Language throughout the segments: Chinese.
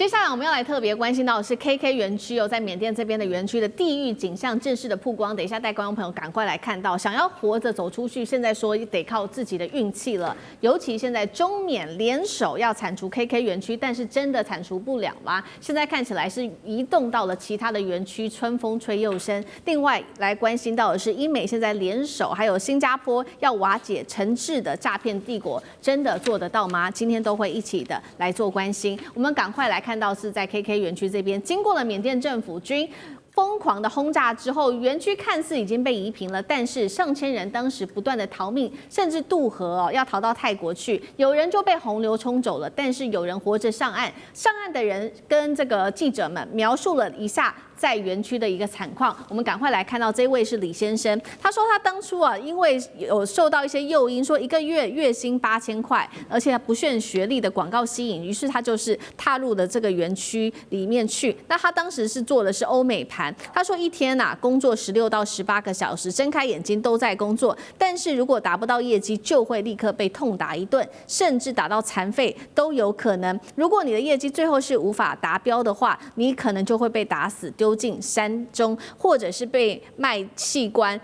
接下来我们要来特别关心到的是 KK 园区在缅甸这边的园区的地狱景象正式的曝光。等一下带观众朋友赶快来看到，想要活着走出去，现在说得靠自己的运气了。尤其现在中缅联手要铲除 KK 园区，但是真的铲除不了吗？现在看起来是移动到了其他的园区，春风吹又生。另外来关心到的是，英美现在联手，还有新加坡要瓦解诚挚的诈骗帝国，真的做得到吗？今天都会一起的来做关心。我们赶快来看到是在 KK 园区这边，经过了缅甸政府军疯狂的轰炸之后，园区看似已经被夷平了，但是上千人当时不断的逃命，甚至渡河要逃到泰国去，有人就被洪流冲走了，但是有人活着上岸。上岸的人跟这个记者们描述了一下在园区的一个惨况。我们赶快来看到这位是李先生，他说他当初因为有受到一些诱因，说1个月月薪8000块，而且不限学历的广告吸引，于是他就是踏入了这个园区里面去。那他当时是做的是欧美盘，他说一天工作16到18个小时，睁开眼睛都在工作，但是如果达不到业绩，就会立刻被痛打一顿，甚至打到残废都有可能。如果你的业绩最后是无法达标的话，你可能就会被打死，丢进山中，或者是被卖器官。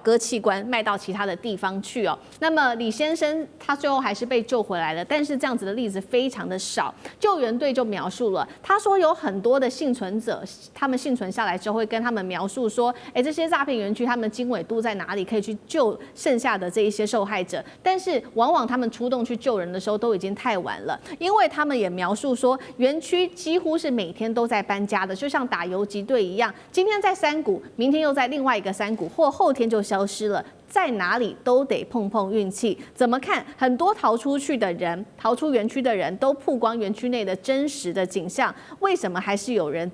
割器官卖到其他的地方去哦。那么李先生他最后还是被救回来了，但是这样子的例子非常的少。救援队就描述了，他说有很多的幸存者，他们幸存下来之后会跟他们描述说，这些诈骗园区他们的经纬度在哪里，可以去救剩下的这一些受害者。但是往往他们出动去救人的时候都已经太晚了，因为他们也描述说，园区几乎是每天都在搬家的，就像打游击队一样，今天在山谷，明天又在另外一个山谷，或后天就消失了，在哪里都得碰碰运气。怎么看？很多逃出去的人，逃出园区的人都曝光园区内的真实的景象，为什么还是有人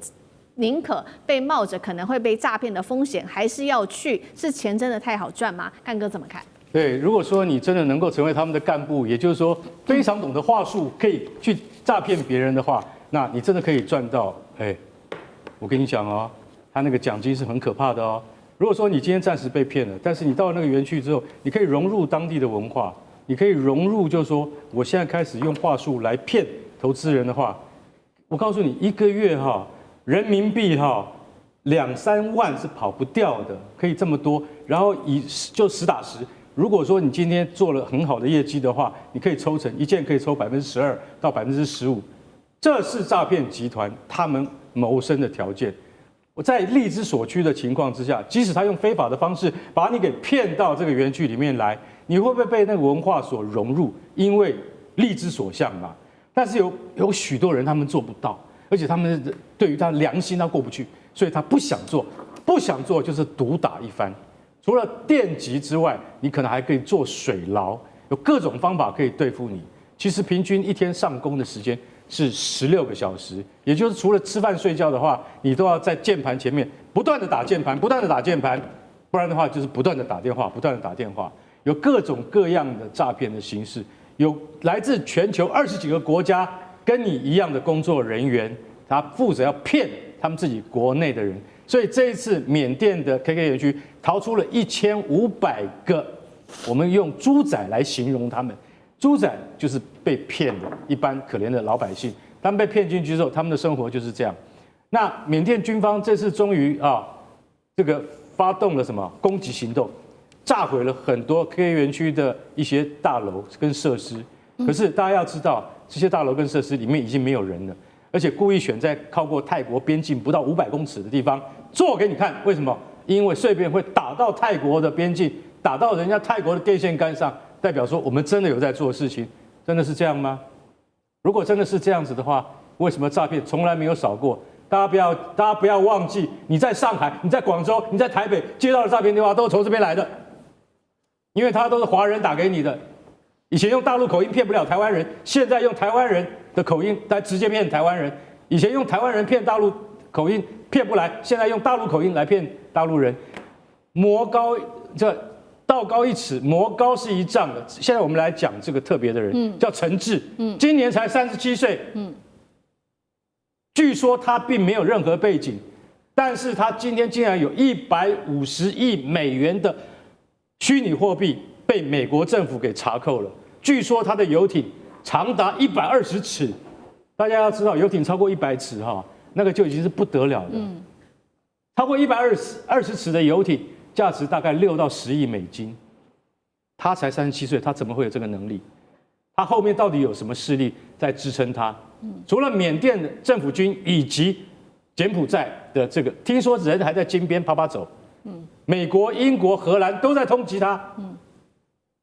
宁可被冒着可能会被诈骗的风险，还是要去？是钱真的太好赚吗？干哥怎么看？对，如果说你真的能够成为他们的干部，也就是说非常懂得话术，可以去诈骗别人的话，那你真的可以赚到。我跟你讲哦，他那个奖金是很可怕的哦。如果说你今天暂时被骗了，但是你到了那个园区之后，你可以融入当地的文化，你可以融入，就是说我现在开始用话术来骗投资人的话，我告诉你，1个月人民币2、3万是跑不掉的，可以这么多。然后就实打实，如果说你今天做了很好的业绩的话，你可以抽成一件可以抽12%到15%，这是诈骗集团他们谋生的条件。我在力之所趋的情况之下，即使他用非法的方式把你给骗到这个园区里面来，你会不会被那个文化所融入？因为力之所向嘛。但是有许多人他们做不到，而且他们对于他良心他过不去，所以他不想做，不想做就是毒打一番。除了电击之外，你可能还可以做水牢，有各种方法可以对付你。其实平均一天上工的时间是16个小时，也就是除了吃饭睡觉的话，你都要在键盘前面不断的打键盘，不断的打键盘，不然的话就是不断的打电话，不断的打电话。有各种各样的诈骗的形式，有来自全球20几个国家跟你一样的工作人员，他负责要骗他们自己国内的人。所以这一次缅甸的 KK 园区逃出了1500个，我们用猪仔来形容他们。猪仔就是被骗的一般可怜的老百姓，他们被骗进去之后，他们的生活就是这样。那缅甸军方这次终于这个发动了什么攻击行动，炸毁了很多 KK 园区的一些大楼跟设施。可是大家要知道，这些大楼跟设施里面已经没有人了，而且故意选在靠过泰国边境不到500公尺的地方做给你看。为什么？因为碎片会打到泰国的边境，打到人家泰国的电线杆上。代表说我们真的有在做事情，真的是这样吗？如果真的是这样子的话，为什么诈骗从来没有少过？大家不要忘记，你在上海、你在广州、你在台北接到的诈骗电话都是从这边来的，因为他都是华人打给你的。以前用大陆口音骗不了台湾人，现在用台湾人的口音来直接骗台湾人。以前用台湾人骗大陆口音骗不来，现在用大陆口音来骗大陆人。道高一尺，魔高是一丈的。现在我们来讲这个特别的人，叫陈志，今年才37岁，据说他并没有任何背景，但是他今天竟然有150亿美元的虚拟货币被美国政府给查扣了。据说他的游艇长达120尺，大家要知道，游艇超过100尺哈，那个就已经是不得了的。超过120尺的游艇，价值大概6到10亿美金。他才37岁，他怎么会有这个能力？他后面到底有什么势力在支撑他？除了缅甸的政府军以及柬埔寨的这个，听说人还在金边啪啪走。美国、英国、荷兰都在通缉他。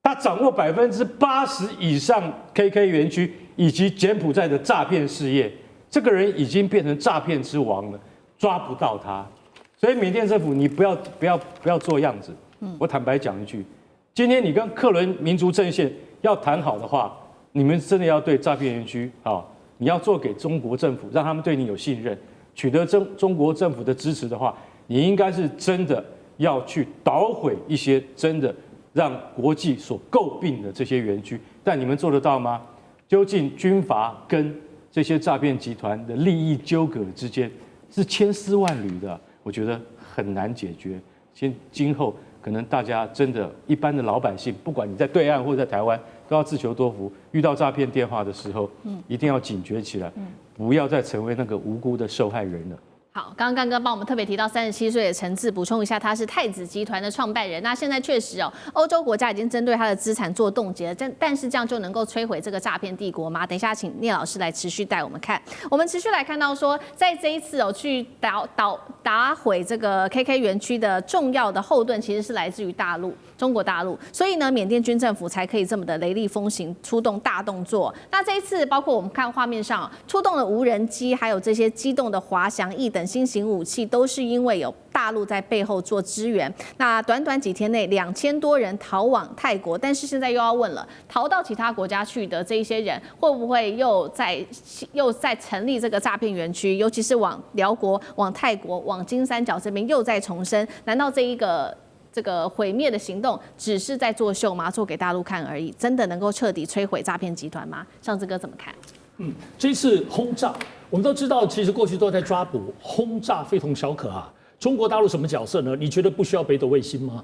他掌握80%以上 KK 园区以及柬埔寨的诈骗事业，这个人已经变成诈骗之王了，抓不到他。所以缅甸政府，你不要做样子。我坦白讲一句。今天你跟克伦民族阵线要谈好的话，你们真的要对诈骗园区你要做给中国政府，让他们对你有信任，取得中国政府的支持的话，你应该是真的要去捣毁一些真的让国际所诟病的这些园区。但你们做得到吗？究竟军阀跟这些诈骗集团的利益纠葛之间是千丝万缕的，我觉得很难解决。今后。可能大家真的，一般的老百姓，不管你在对岸或者在台湾，都要自求多福。遇到诈骗电话的时候，一定要警觉起来，不要再成为那个无辜的受害人了。好，刚刚干哥帮我们特别提到37岁的陈志，补充一下，他是太子集团的创办人。那现在确实欧洲国家已经针对他的资产做冻结了，但是这样就能够摧毁这个诈骗帝国吗？等一下，请聂老师来持续带我们看。我们持续来看到说，在这一次去打毁这个 KK 园区的重要的后盾，其实是来自于中国大陆，所以呢，缅甸军政府才可以这么的雷厉风行，出动大动作。那这一次，包括我们看画面上出动了无人机，还有这些机动的滑翔翼等新型武器，都是因为有大陆在背后做支援。那短短几天内，2000多人逃往泰国，但是现在又要问了，逃到其他国家去的这一些人，会不会又在成立这个诈骗园区？尤其是往辽国、往泰国、往金三角这边又在重申，难道这个毁灭的行动只是在作秀吗？做给大陆看而已，真的能够彻底摧毁诈骗集团吗？上志哥怎么看？这次轰炸，我们都知道，其实过去都在抓捕，轰炸非同小可啊。中国大陆什么角色呢？你觉得不需要北斗卫星吗？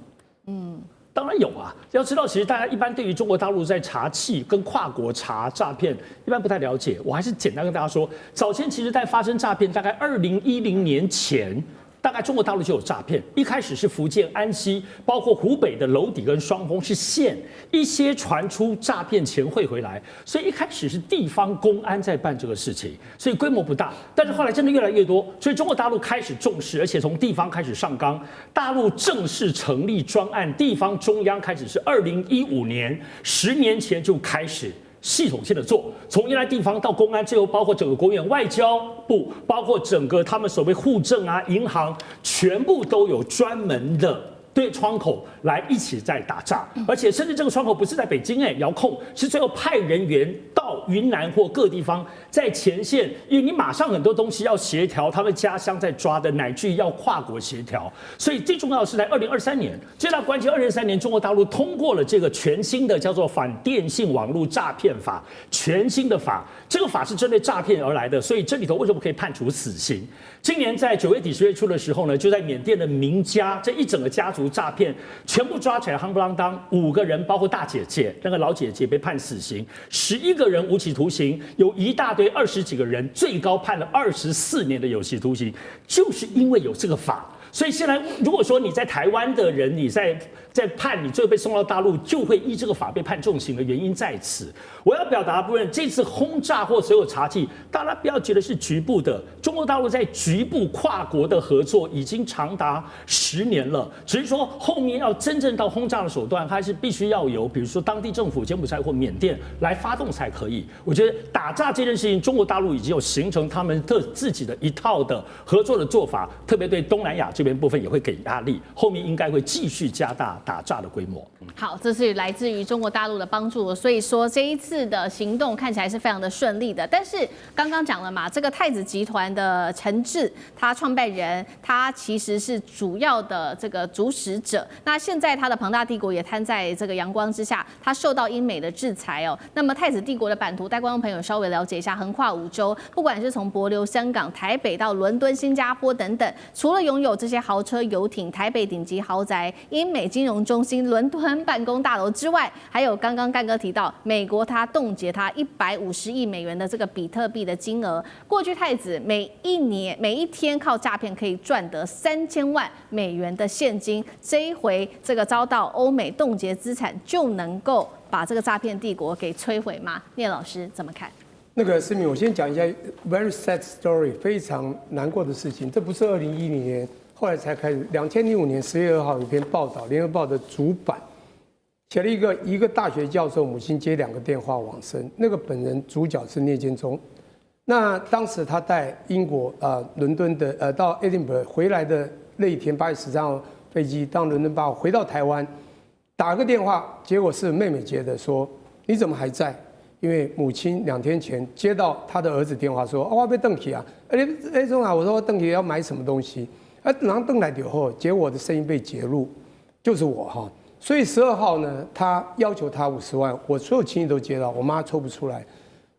当然有啊。要知道，其实大家一般对于中国大陆在查缉跟跨国查诈骗，一般不太了解。我还是简单跟大家说，早前其实在发生诈骗，大概2010年前。大概中国大陆就有诈骗，一开始是福建安溪，包括湖北的娄底跟双峰是县，一些传出诈骗钱汇回来，所以一开始是地方公安在办这个事情，所以规模不大，但是后来真的越来越多，所以中国大陆开始重视，而且从地方开始上纲，大陆正式成立专案，地方中央开始是2015年，10年前就开始。系统性的做，从原来地方到公安，最后包括整个国务院外交部，包括整个他们所谓户政啊、银行，全部都有专门的对窗口来一起在打仗，而且甚至这个窗口不是在北京遥控，是最后派人员到云南或各地方在前线，因为你马上很多东西要协调，他们家乡在抓的，乃至于要跨国协调，所以最重要的是在2023年，最大关键2023年中国大陆通过了这个全新的叫做反电信网络诈骗法，全新的法，这个法是针对诈骗而来的，所以这里头为什么可以判处死刑？今年在9月底10月初的时候呢，就在缅甸的名家这一整个家族诈骗全部抓起来，夯不啷当，5个人，包括大姐姐，那个老姐姐被判死刑，11个人无期徒刑，有一大堆20几个人，最高判了24年的有期徒刑，就是因为有这个法。所以现在，如果说你在台湾的人，你在判，你最后被送到大陆，就会依这个法被判重刑的原因在此。我要表达的部分，这次轰炸或所有查缉，大家不要觉得是局部的，中国大陆在局部跨国的合作已经长达10年了，只是说后面要真正到轰炸的手段，还是必须要由比如说当地政府、柬埔寨或缅甸来发动才可以。我觉得打诈这件事情，中国大陆已经有形成他们自己的一套的合作的做法，特别对东南亚这边部分也会给压力，后面应该会继续加大打诈的规模。好，这是来自于中国大陆的帮助，所以说这一次的行动看起来是非常的顺利的。但是刚刚讲了嘛，这个太子集团的陈志，他创办人，他其实是主要的这个主使者。那现在他的庞大帝国也摊在这个阳光之下，他受到英美的制裁哦。那么太子帝国的版图，带观众朋友稍微了解一下，横跨5洲，不管是从帛琉、香港、台北到伦敦、新加坡等等，除了拥有这这些豪车、游艇、台北顶级豪宅、英美金融中心、伦敦办公大楼之外，还有刚刚干哥提到，美国它冻结它150亿美元的这个比特币的金额。过去太子每一天靠诈骗可以赚得3000万美元的现金，这一回这个遭到欧美冻结资产，就能够把这个诈骗帝国给摧毁吗？聂老师怎么看？那个思敏，我先讲一下 very sad story， 非常难过的事情。这不是2010年，后来才开始。2005年10月2号有一篇报道，《联合报》的主版写了一个大学教授母亲接2个电话往生，那个本人主角是聂建中。那当时他带英国伦敦的到 Edinburgh 回来的那一天8月13号飞机到伦敦8号回到台湾，打个电话，结果是妹妹接的，说你怎么还在？因为母亲2天前接到他的儿子电话说，我要被邓起啊，中啊，我说邓起要买什么东西，然后邓来以后，结果我的声音被揭露，就是我哈，所以12号呢，他要求他50万，我所有亲戚都接到，我妈抽不出来，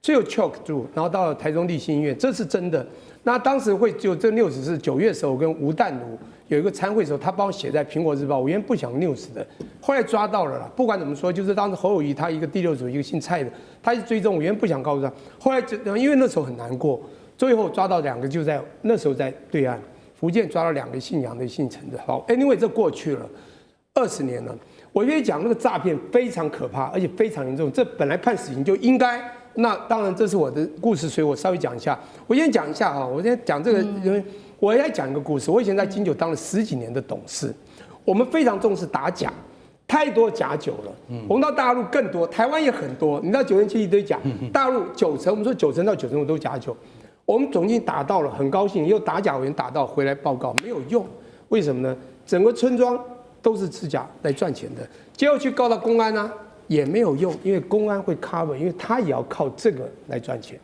最后 choke 住，然后到了台中立新医院，这是真的。那当时会就这 news 是9月的时候，我跟吴淡如有一个参会的时候，他帮我写在苹果日报，我原本不想 news 的，后来抓到了啦。不管怎么说，就是当时侯友宜他一个第6组，一个姓蔡的，他一直追踪，我原本不想告诉他，后来因为那时候很难过，最后抓到2个，就在那时候在对岸福建抓到2个姓杨的、姓陈的。好 ，anyway 这过去了20年了，我跟你讲那个诈骗非常可怕，而且非常严重，这本来判死刑就应该。那当然，这是我的故事，所以我稍微讲一下。我先讲一下哈，我先讲这个，因为我要讲一个故事。我以前在金酒当了10几年的董事，我们非常重视打假，太多假酒了。我们到大陆更多，台湾也很多。你知道9年期一堆假，大陆90%，我们说90%到95%都假酒。我们总经打到了，很高兴，又打假委员打到回来报告没有用，为什么呢？整个村庄都是吃假来赚钱的，结果去告到公安啊。也没有用，因为公安会 cover， 因为他也要靠这个来赚钱。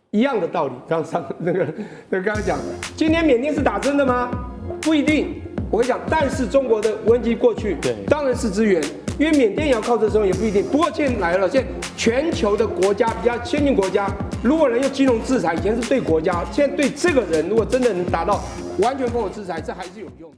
一样的道理，刚刚讲，今天缅甸是打真的吗？不一定。我跟你讲，但是中国的无人机过去，当然是支援，因为缅甸也要靠这种，也不一定。不过现在来了，现在全球的国家比较先进国家，如果能用金融制裁，以前是对国家，现在对这个人，如果真的能达到完全封锁制裁，这还是有用。